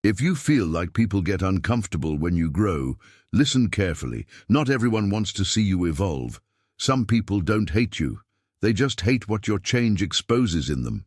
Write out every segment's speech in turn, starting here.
If you feel like people get uncomfortable when you grow, listen carefully. Not everyone wants to see you evolve. Some people don't hate you. They just hate what your change exposes in them.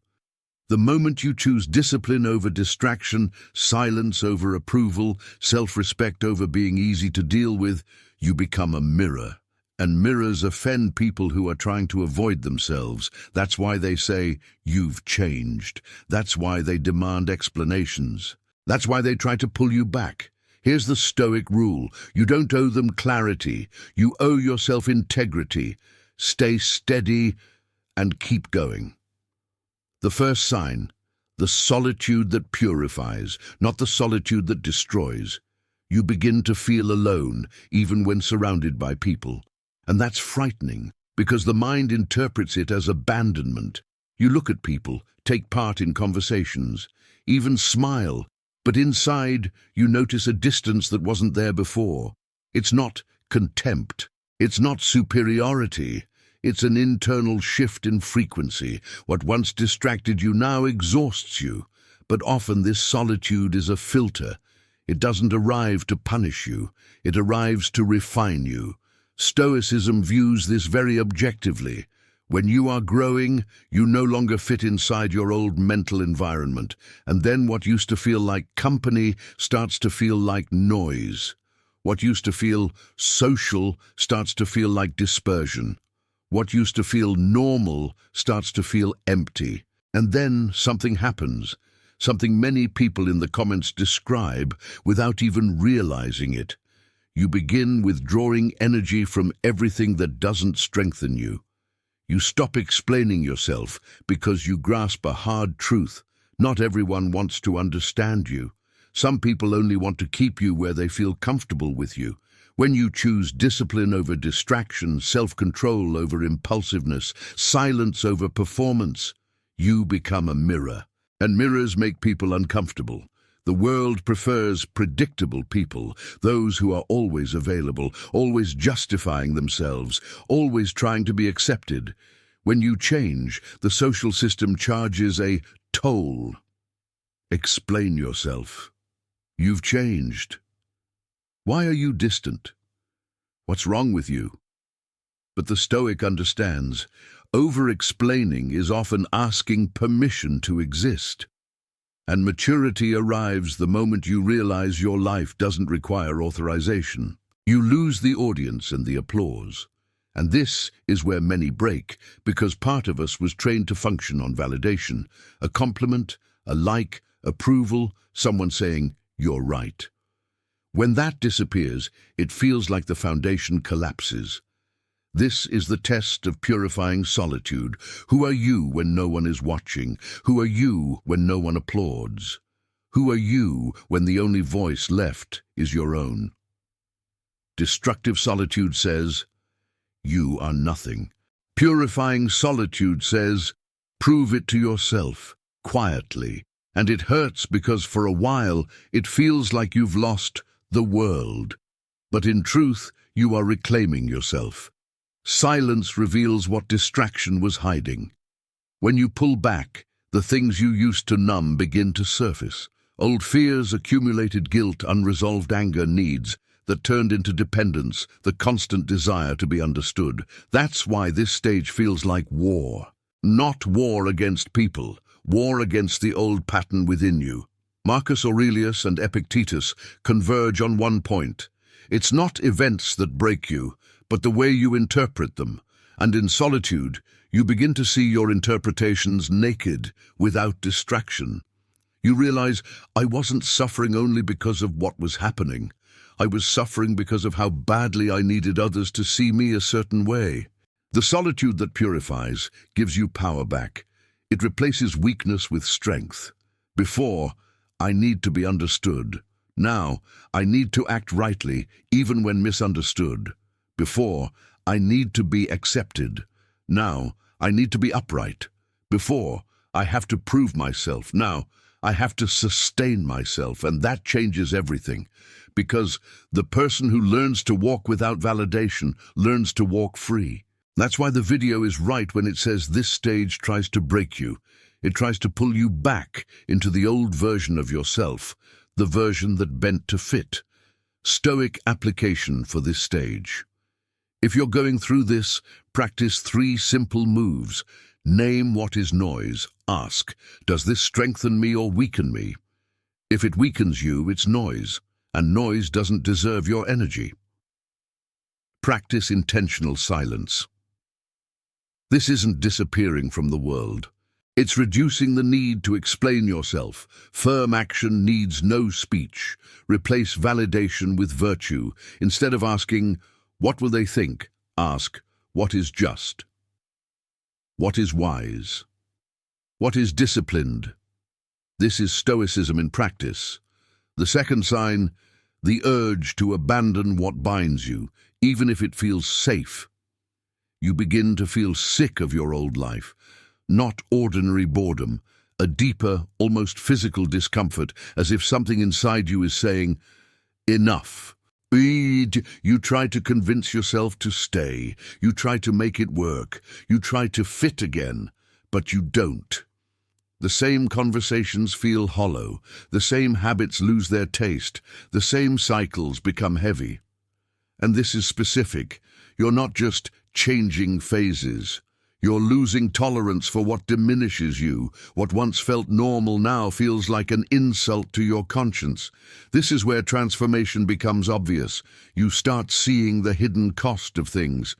The moment you choose discipline over distraction, silence over approval, self-respect over being easy to deal with, you become a mirror. And mirrors offend people who are trying to avoid themselves. That's why they say, "You've changed." That's why they demand explanations. That's why they try to pull you back. Here's the Stoic rule. You don't owe them clarity. You owe yourself integrity. Stay steady and keep going. The first sign, the solitude that purifies, not the solitude that destroys. You begin to feel alone, even when surrounded by people. And that's frightening, because the mind interprets it as abandonment. You look at people, take part in conversations, even smile, but inside you notice a distance that wasn't there before. It's not contempt. It's not superiority. It's an internal shift in frequency. What once distracted you now exhausts you. But often this solitude is a filter. It doesn't arrive to punish you. It arrives to refine you. Stoicism views this very objectively. When you are growing, you no longer fit inside your old mental environment, and then what used to feel like company starts to feel like noise. What used to feel social starts to feel like dispersion. What used to feel normal starts to feel empty. And then something happens, something many people in the comments describe without even realizing it. You begin withdrawing energy from everything that doesn't strengthen you. You stop explaining yourself because you grasp a hard truth. Not everyone wants to understand you. Some people only want to keep you where they feel comfortable with you. When you choose discipline over distraction, self-control over impulsiveness, silence over performance, you become a mirror. And mirrors make people uncomfortable. The world prefers predictable people, those who are always available, always justifying themselves, always trying to be accepted. When you change, the social system charges a toll. Explain yourself. You've changed. Why are you distant? What's wrong with you? But the Stoic understands, over-explaining is often asking permission to exist. And maturity arrives the moment you realize your life doesn't require authorization. You lose the audience and the applause. And this is where many break, because part of us was trained to function on validation. A compliment, a like, approval, someone saying, "You're right." When that disappears, it feels like the foundation collapses. This is the test of purifying solitude. Who are you when no one is watching? Who are you when no one applauds? Who are you when the only voice left is your own? Destructive solitude says, "You are nothing." Purifying solitude says, "Prove it to yourself, quietly." And it hurts because for a while it feels like you've lost the world. But in truth, you are reclaiming yourself. Silence reveals what distraction was hiding. When you pull back, the things you used to numb begin to surface. Old fears, accumulated guilt, unresolved anger, needs that turned into dependence, the constant desire to be understood. That's why this stage feels like war. Not war against people, war against the old pattern within you. Marcus Aurelius and Epictetus converge on one point. It's not events that break you, but the way you interpret them. And in solitude, you begin to see your interpretations naked, without distraction. You realize, I wasn't suffering only because of what was happening. I was suffering because of how badly I needed others to see me a certain way. The solitude that purifies gives you power back. It replaces weakness with strength. Before, I need to be understood. Now, I need to act rightly, even when misunderstood. Before, I need to be accepted. Now, I need to be upright. Before, I have to prove myself. Now, I have to sustain myself, and that changes everything. Because the person who learns to walk without validation learns to walk free. That's why the video is right when it says this stage tries to break you. It tries to pull you back into the old version of yourself, the version that bent to fit. Stoic application for this stage. If you're going through this, practice 3 simple moves. Name what is noise. Ask, does this strengthen me or weaken me? If it weakens you, it's noise, and noise doesn't deserve your energy. Practice intentional silence. This isn't disappearing from the world. It's reducing the need to explain yourself. Firm action needs no speech. Replace validation with virtue. Instead of asking, what will they think? Ask, what is just? What is wise? What is disciplined? This is Stoicism in practice. The second sign, the urge to abandon what binds you, even if it feels safe. You begin to feel sick of your old life. Not ordinary boredom, a deeper, almost physical discomfort, as if something inside you is saying, enough. You try to convince yourself to stay. You try to make it work. You try to fit again, but you don't. The same conversations feel hollow. The same habits lose their taste. The same cycles become heavy. And this is specific. You're not just changing phases. You're losing tolerance for what diminishes you. What once felt normal now feels like an insult to your conscience. This is where transformation becomes obvious. You start seeing the hidden cost of things.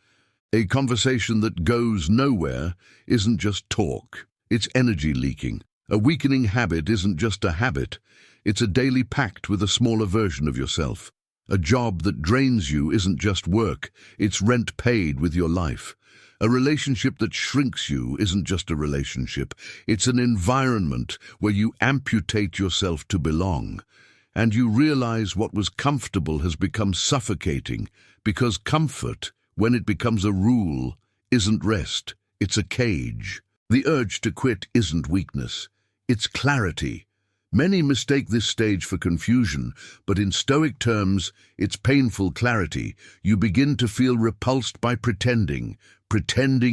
A conversation that goes nowhere isn't just talk. It's energy leaking. A weakening habit isn't just a habit. It's a daily pact with a smaller version of yourself. A job that drains you isn't just work. It's rent paid with your life. A relationship that shrinks you isn't just a relationship. It's an environment where you amputate yourself to belong. And you realize what was comfortable has become suffocating, because comfort, when it becomes a rule, isn't rest. It's a cage. The urge to quit isn't weakness. It's clarity. Many mistake this stage for confusion, but in Stoic terms, it's painful clarity. You begin to feel repulsed by pretending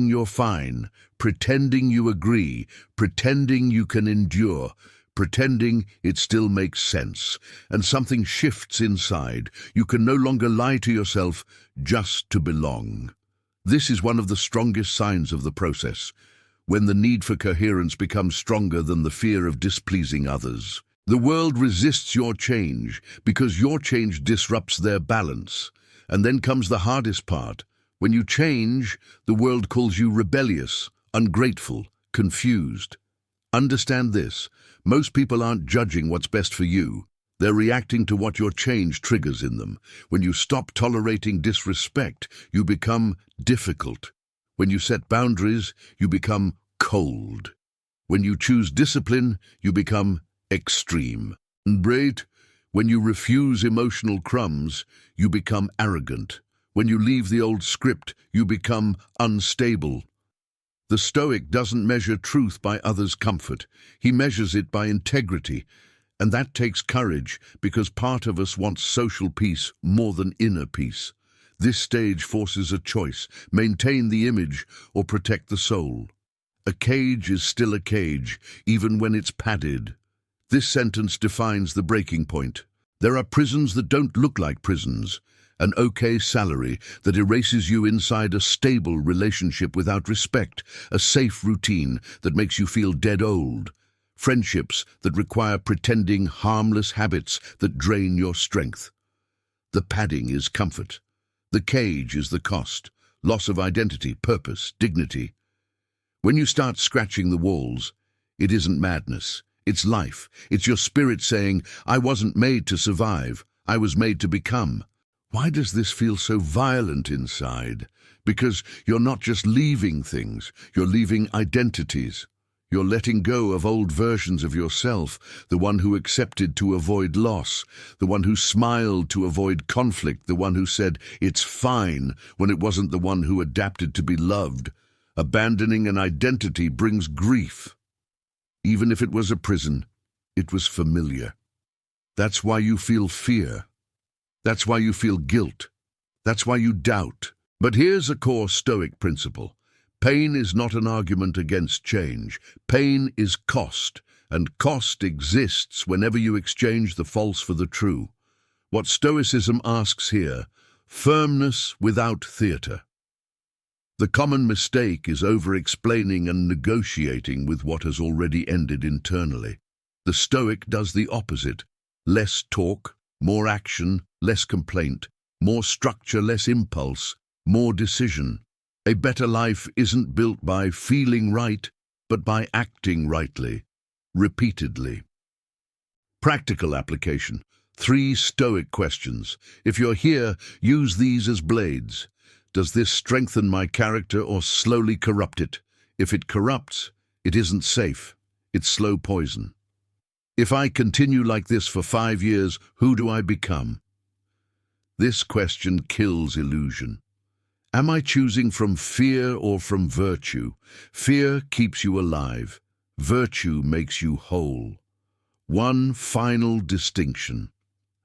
you're fine, pretending you agree, pretending you can endure, pretending it still makes sense. And something shifts inside. You can no longer lie to yourself just to belong. This is one of the strongest signs of the process, when the need for coherence becomes stronger than the fear of displeasing others. The world resists your change because your change disrupts their balance. And then comes the hardest part. When you change, the world calls you rebellious, ungrateful, confused. Understand this. Most people aren't judging what's best for you. They're reacting to what your change triggers in them. When you stop tolerating disrespect, you become difficult. When you set boundaries, you become cold. When you choose discipline, you become extreme. And when you refuse emotional crumbs, you become arrogant. When you leave the old script, you become unstable. The Stoic doesn't measure truth by others' comfort. He measures it by integrity. And that takes courage, because part of us wants social peace more than inner peace. This stage forces a choice: maintain the image or protect the soul. A cage is still a cage, even when it's padded. This sentence defines the breaking point. There are prisons that don't look like prisons. An okay salary that erases you inside a stable relationship without respect. A safe routine that makes you feel dead old. Friendships that require pretending, harmless habits that drain your strength. The padding is comfort. The cage is the cost, loss of identity, purpose, dignity. When you start scratching the walls, it isn't madness, it's life. It's your spirit saying, I wasn't made to survive, I was made to become. Why does this feel so violent inside? Because you're not just leaving things, you're leaving identities. You're letting go of old versions of yourself, the one who accepted to avoid loss, the one who smiled to avoid conflict, the one who said, it's fine, when it wasn't the one who adapted to be loved. Abandoning an identity brings grief. Even if it was a prison, it was familiar. That's why you feel fear. That's why you feel guilt. That's why you doubt. But here's a core Stoic principle. Pain is not an argument against change. Pain is cost, and cost exists whenever you exchange the false for the true. What Stoicism asks here, firmness without theatre. The common mistake is over-explaining and negotiating with what has already ended internally. The Stoic does the opposite. Less talk, more action, less complaint, more structure, less impulse, more decision. A better life isn't built by feeling right, but by acting rightly, repeatedly. Practical application. 3 Stoic questions. If you're here, use these as blades. Does this strengthen my character or slowly corrupt it? If it corrupts, it isn't safe. It's slow poison. If I continue like this for 5 years, who do I become? This question kills illusion. Am I choosing from fear or from virtue? Fear keeps you alive. Virtue makes you whole. One final distinction.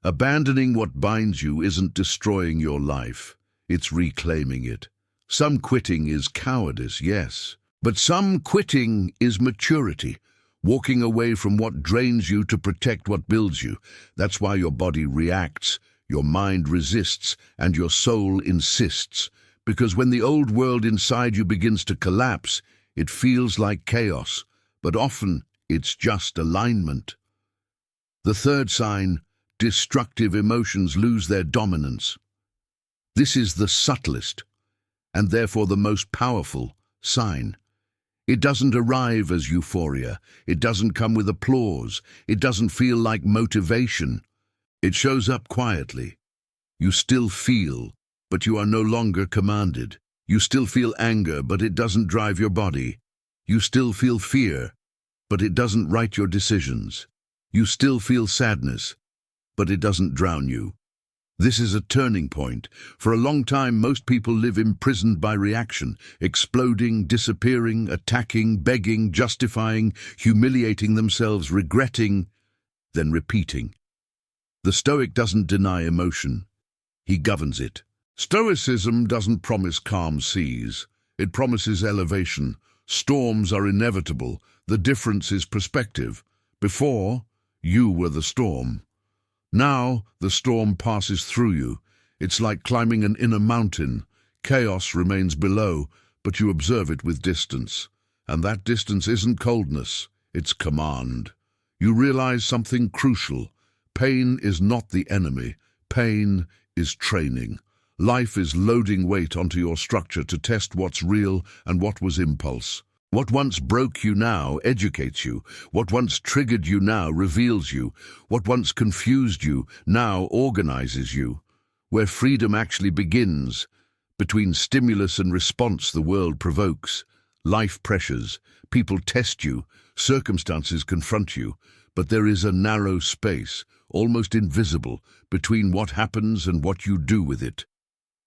Abandoning what binds you isn't destroying your life. It's reclaiming it. Some quitting is cowardice, yes, but some quitting is maturity. Walking away from what drains you to protect what builds you. That's why your body reacts, your mind resists, and your soul insists. Because when the old world inside you begins to collapse, it feels like chaos, but often it's just alignment. The third sign, destructive emotions lose their dominance. This is the subtlest, and therefore the most powerful, sign. It doesn't arrive as euphoria. It doesn't come with applause. It doesn't feel like motivation. It shows up quietly. You still feel, but you are no longer commanded. You still feel anger, but it doesn't drive your body. You still feel fear, but it doesn't write your decisions. You still feel sadness, but it doesn't drown you. This is a turning point. For a long time, most people live imprisoned by reaction, exploding, disappearing, attacking, begging, justifying, humiliating themselves, regretting, then repeating. The Stoic doesn't deny emotion. He governs it. Stoicism doesn't promise calm seas. It promises elevation. Storms are inevitable. The difference is perspective. Before, you were the storm. Now, the storm passes through you. It's like climbing an inner mountain. Chaos remains below, but you observe it with distance. And that distance isn't coldness, it's command. You realize something crucial. Pain is not the enemy. Pain is training. Life is loading weight onto your structure to test what's real and what was impulse. What once broke you now educates you. What once triggered you now reveals you. What once confused you now organizes you. Where freedom actually begins, between stimulus and response the world provokes. Life pressures, people test you, circumstances confront you, but there is a narrow space, almost invisible, between what happens and what you do with it.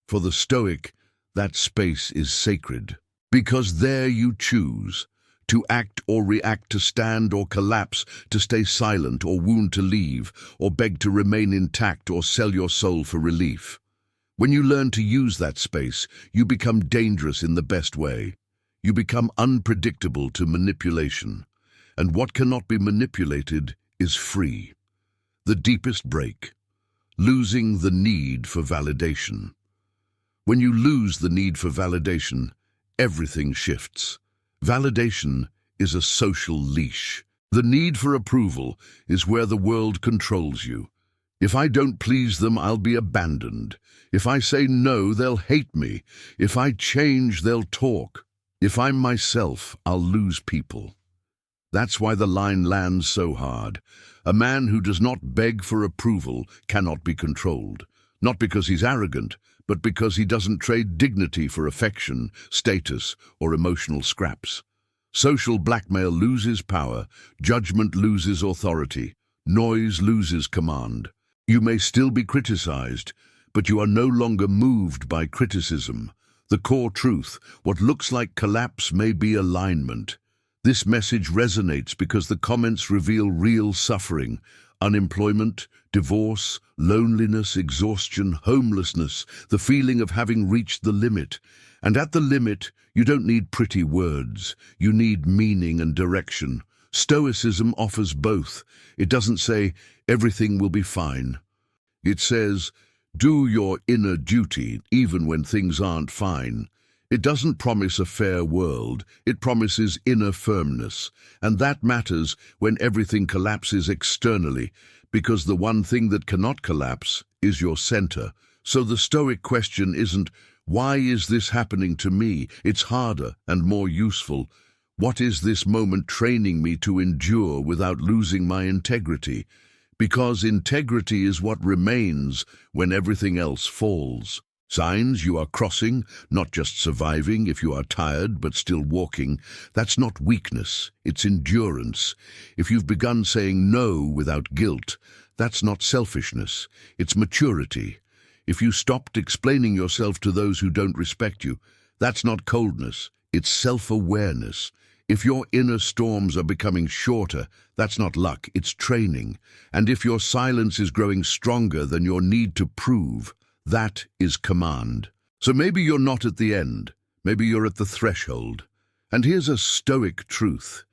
For the Stoic, that space is sacred. Because there you choose to act or react, to stand or collapse, to stay silent or wound to leave, or beg to remain intact or sell your soul for relief. When you learn to use that space, you become dangerous in the best way. You become unpredictable to manipulation. And what cannot be manipulated is free. The deepest break, losing the need for validation. When you lose the need for validation, everything shifts. Validation is a social leash. The need for approval is where the world controls you. If I don't please them, I'll be abandoned. If I say no, they'll hate me. If I change, they'll talk. If I'm myself, I'll lose people. That's why the line lands so hard. A man who does not beg for approval cannot be controlled. Not because he's arrogant, but because he doesn't trade dignity for affection, status, or emotional scraps. Social blackmail loses power, judgment loses authority, noise loses command. You may still be criticized, but you are no longer moved by criticism. The core truth, what looks like collapse may be alignment. This message resonates because the comments reveal real suffering. Unemployment, divorce, loneliness, exhaustion, homelessness, the feeling of having reached the limit. And at the limit, you don't need pretty words. You need meaning and direction. Stoicism offers both. It doesn't say, everything will be fine. It says, do your inner duty even when things aren't fine. It doesn't promise a fair world, it promises inner firmness. And that matters when everything collapses externally, because the one thing that cannot collapse is your center. So the Stoic question isn't, why is this happening to me? It's harder and more useful. What is this moment training me to endure without losing my integrity? Because integrity is what remains when everything else falls. Signs you are crossing, not just surviving if you are tired but still walking. That's not weakness, it's endurance. If you've begun saying no without guilt, that's not selfishness, it's maturity. If you stopped explaining yourself to those who don't respect you, that's not coldness, it's self-awareness. If your inner storms are becoming shorter, that's not luck, it's training. And if your silence is growing stronger than your need to prove, that is command. So maybe you're not at the end, maybe you're at the threshold. And here's a Stoic truth.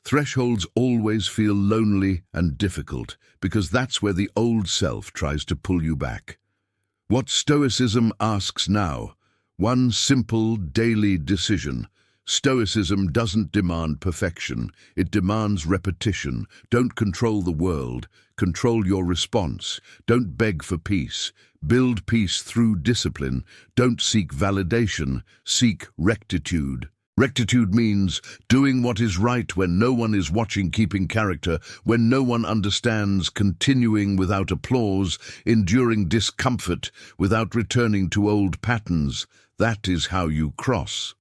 Thresholds always feel lonely and difficult, because that's where the old self tries to pull you back. What Stoicism asks now, one simple daily decision. Stoicism doesn't demand perfection, it demands repetition. Don't control the world, control your response. Don't beg for peace, build peace through discipline. Don't seek validation, seek rectitude. Rectitude means doing what is right when no one is watching, keeping character, when no one understands, continuing without applause, enduring discomfort without returning to old patterns. That is how you cross.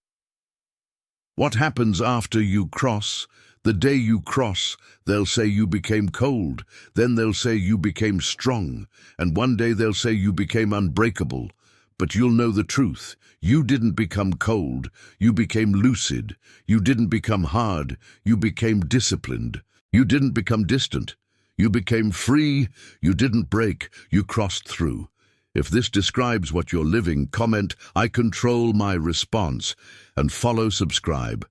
What happens after you cross? The day you cross, they'll say you became cold, then they'll say you became strong, and one day they'll say you became unbreakable. But you'll know the truth. You didn't become cold, you became lucid. You didn't become hard, you became disciplined. You didn't become distant, you became free. You didn't break, you crossed through. If this describes what you're living, comment, I control my response, and follow, subscribe.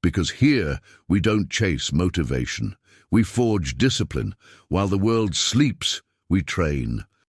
Because here, we don't chase motivation. We forge discipline. While the world sleeps, we train.